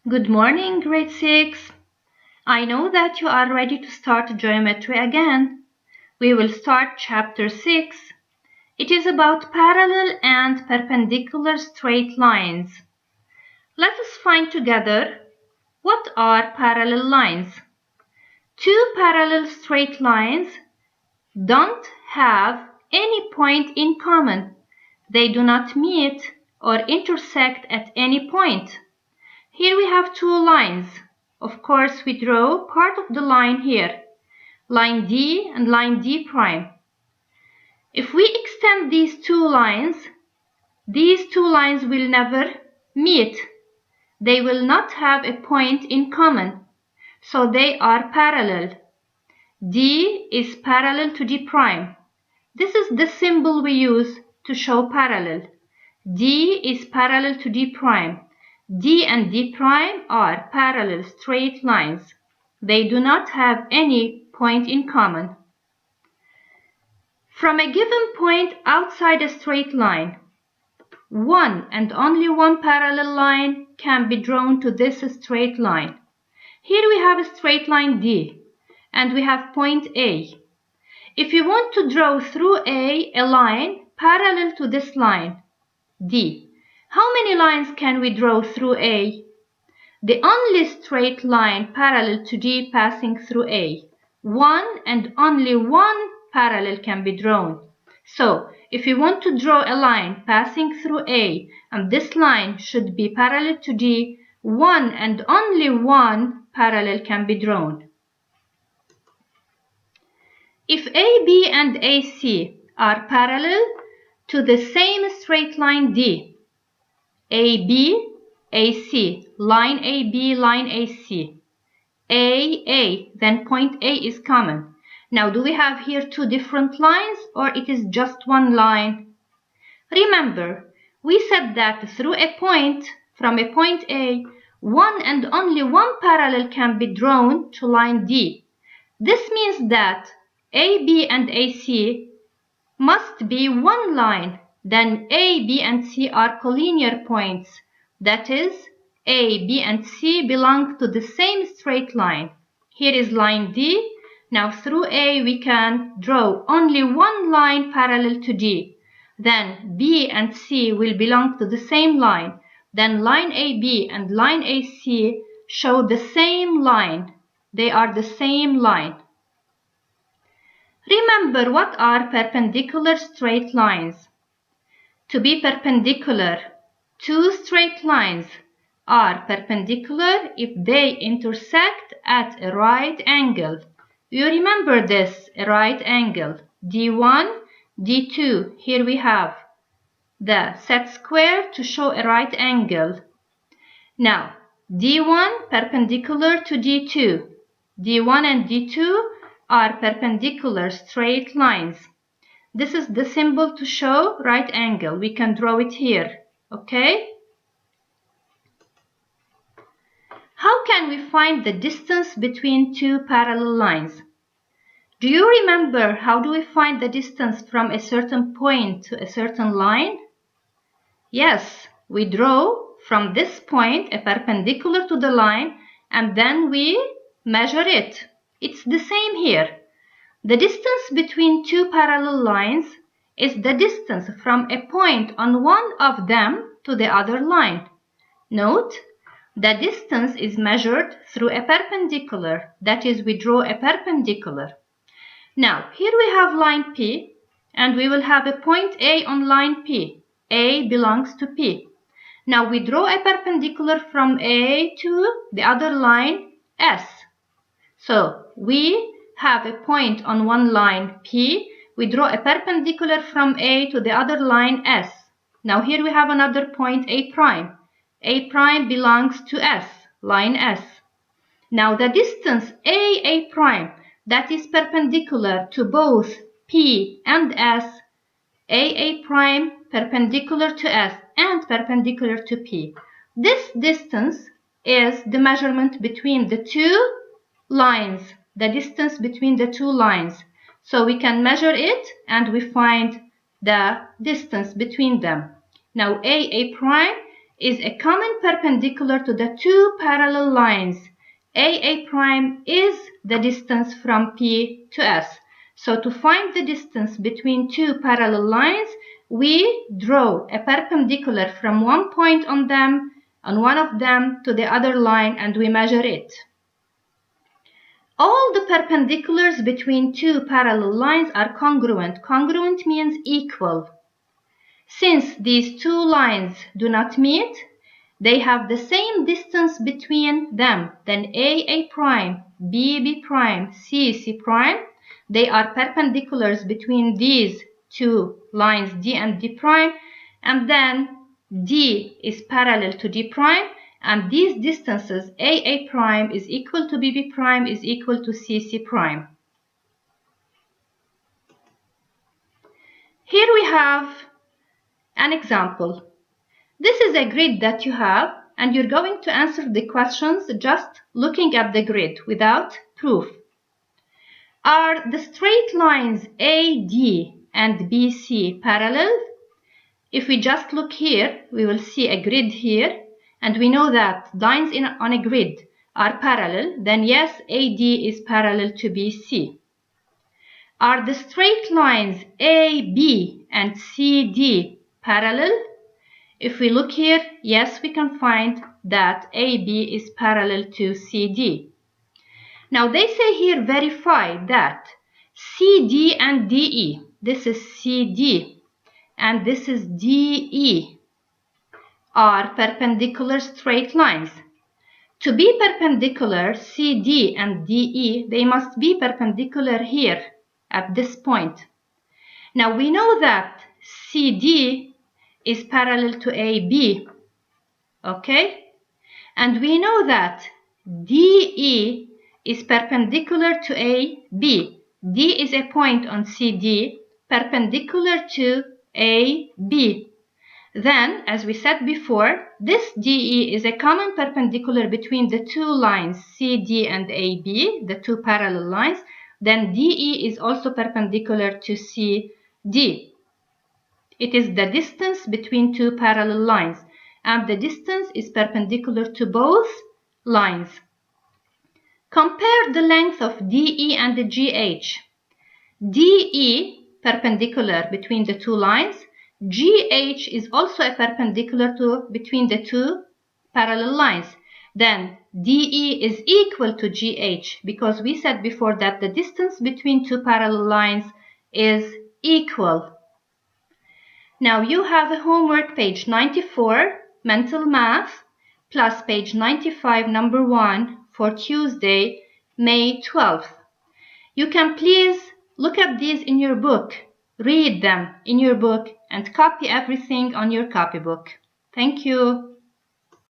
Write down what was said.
Good morning, grade 6. I know that you are ready to start geometry again. We will start chapter 6. It is about parallel and perpendicular straight lines. Let us find together what are parallel lines. Two parallel straight lines don't have any point in common. They do not meet or intersect at any point. Here we have two lines. Of course, we draw part of the line here, line D and line D prime. If we extend these two lines will never meet. They will not have a point in common, so they are parallel. D is parallel to D prime. This is the symbol we use to show parallel. D is parallel to D prime. D and D prime are parallel straight lines. They do not have any point in common. From a given point outside a straight line, one and only one parallel line can be drawn to this straight line. Here we have a straight line D, and we have point A. If you want to draw through A line parallel to this line, D, how many lines can we draw through A? The only straight line parallel to D passing through A. One and only one parallel can be drawn. So, if you want to draw a line passing through A, and this line should be parallel to D, one and only one parallel can be drawn. If AB and AC are parallel to the same straight line D, AB, AC, line AB, line AC, AA, then point A is common. Now, do we have here two different lines or it is just one line? Remember, we said that through a point, from a point A, one and only one parallel can be drawn to line D. This means that AB and AC must be one line. Then A, B, and C are collinear points. That is, A, B, and C belong to the same straight line. Here is line D. Now through A we can draw only one line parallel to D. Then B and C will belong to the same line. Then line AB and line AC show the same line. They are the same line. Remember, what are perpendicular straight lines? To be perpendicular, two straight lines are perpendicular if they intersect at a right angle. You remember this, a right angle. D1, D2. Here we have the set square to show a right angle. Now, D1 perpendicular to D2. D1 and D2 are perpendicular straight lines. This is the symbol to show right angle. We can draw it here, okay? How can we find the distance between two parallel lines? Do you remember how do we find the distance from a certain point to a certain line? Yes, we draw from this point a perpendicular to the line and then we measure it. It's the same here. The distance between two parallel lines is the distance from a point on one of them to the other line. Note, the distance is measured through a perpendicular. That is, we draw a perpendicular. Now, here we have line P, and we will have a point A on line P. A belongs to P. Now, we draw a perpendicular from A to the other line, S. So, we have a point on one line P. We draw a perpendicular from A to the other line S. Now, here we have another point A prime. A prime belongs to S, line S. Now, the distance A prime, that is perpendicular to both P and S, A prime perpendicular to S and perpendicular to P. This distance is the measurement between the two lines, the distance between the two lines. So we can measure it and we find the distance between them. Now A prime is a common perpendicular to the two parallel lines. AA prime is the distance from P to S. So to find the distance between two parallel lines, we draw a perpendicular from one point on one of them to the other line, and we measure it. All the perpendiculars between two parallel lines are congruent. Congruent means equal. Since these two lines do not meet, they have the same distance between them, then AA prime, BB prime, CC prime. They are perpendiculars between these two lines, D and D prime, and then D is parallel to D prime, and these distances AA prime is equal to BB prime is equal to CC prime. Here we have an example. This is a grid that you have, and you're going to answer the questions just looking at the grid without proof. Are the straight lines AD and BC parallel? If we just look here, we will see a grid here, and we know that lines on a grid are parallel, then yes, AD is parallel to BC. Are the straight lines AB and CD parallel? If we look here, yes, we can find that AB is parallel to CD. Now they say here verify that CD and DE, this is CD and this is DE, are perpendicular straight lines. To be perpendicular, CD and DE, they must be perpendicular here at this point. Now we know that CD is parallel to AB, okay? And we know that DE is perpendicular to AB. D is a point on CD perpendicular to AB. Then, as we said before, this DE is a common perpendicular between the two lines CD and AB, the two parallel lines. Then DE is also perpendicular to CD. It is the distance between two parallel lines, and the distance is perpendicular to both lines. Compare the length of DE and the GH. DE perpendicular between the two lines. GH is also a perpendicular between the two parallel lines. Then DE is equal to GH because we said before that the distance between two parallel lines is equal. Now you have a homework page 94, mental math, plus page 95, number 1 for Tuesday, May 12th. You can please look at these in your book, read them in your book, and copy everything on your copybook. Thank you.